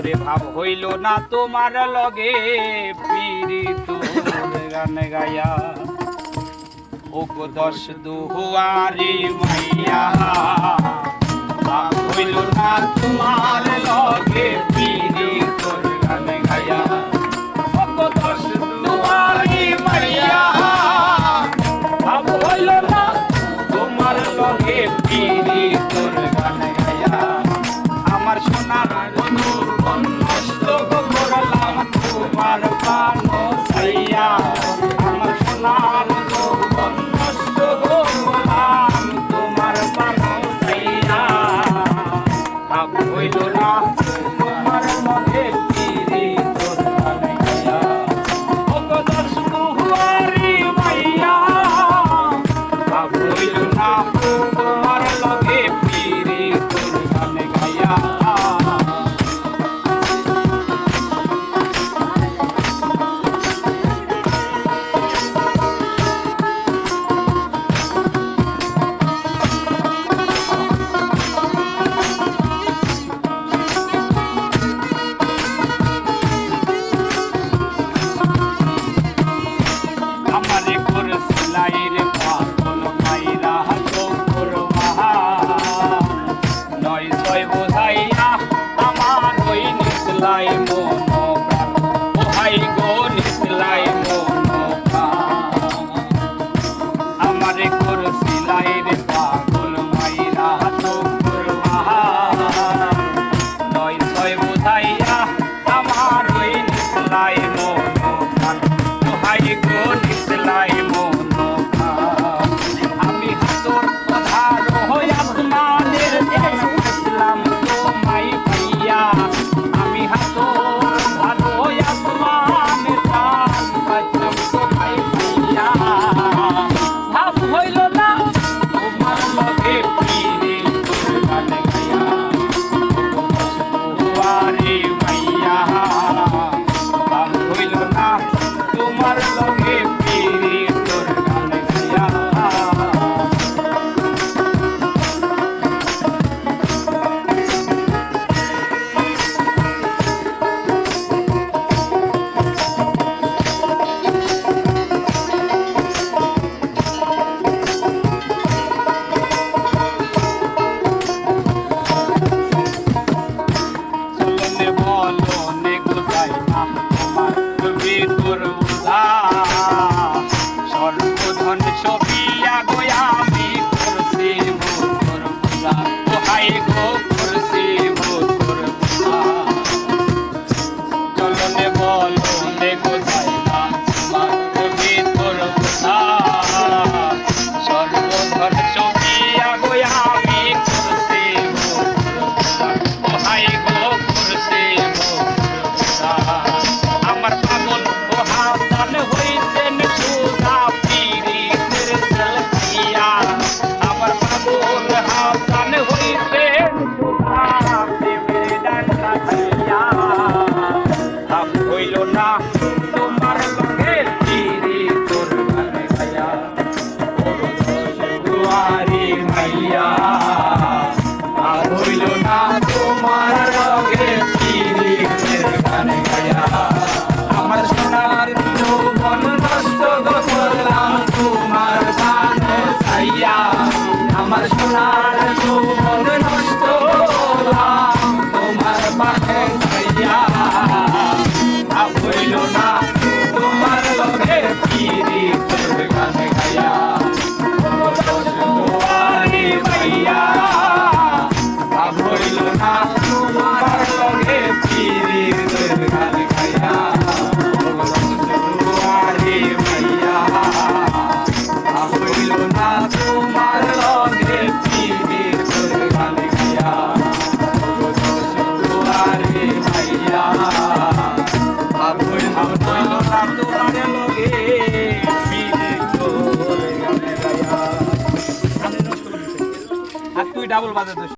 ওরে ভাব হইল না তোমার লগে পীড়িত গান গায়া ও গো দশ দুয়ারি মাইয়া ভাব হইল না তোমার লগে পীড়িত গান গায়া ও গো দশ দুয়ারি মাইয়া ভাব হইল না তোমার লগে পীড়িত গান গায়া আমার সোনার বন্ধু নষ্ট করলাম তোমার প্রাণ ছাইয়া আমার সোনার যৌবন নষ্ট করলাম তোমার প্রাণ ছাইয়া ভাব হইল না তোমার লগে পীড়িত গান গায়া ও গো দশ দুয়ারি মাইয়া ভাব হইল না তোমার লগে পীড়িত গান গায়া সর্বধন সবিয়া গোয়া আমি করছি মোর পূজা ওহাই গো করছি মোর পূজা চলনে বলনে গোসাই না তোমার ভিতর পূজা সর্বধন সবিয়া গোয়া আমি করছি মোর পূজা ওহাই গো করছি মোর পূজা আমার পাগল ও হাসান হইছেন সুদা পীড়িতের জলকিয়া আমার পাগল হাসান হইছেন সুদা প্রেমের ডান্ডা খাইয়া ভাব হইল না তোমার লগে পীড়িতর গান গায়া ও দুয়ারি মাইয়া ভাব হইল না তোমার লগে পীড়িতের গান গায়া আমার সোনার যৌবন নষ্ট করলাম তোমার প্রাণ ছাইয়া আমার সোনার যৌবন নষ্ট করলাম তোমার প্রাণ ছাইয়া ভাব হইল না তোমার লগে পীড়িতের গান গায়া দুয়ারি মাইয়া ভাব হইল না তোমার লগে পীড়িতের গান গায়া তুই ডাবল বাজাতে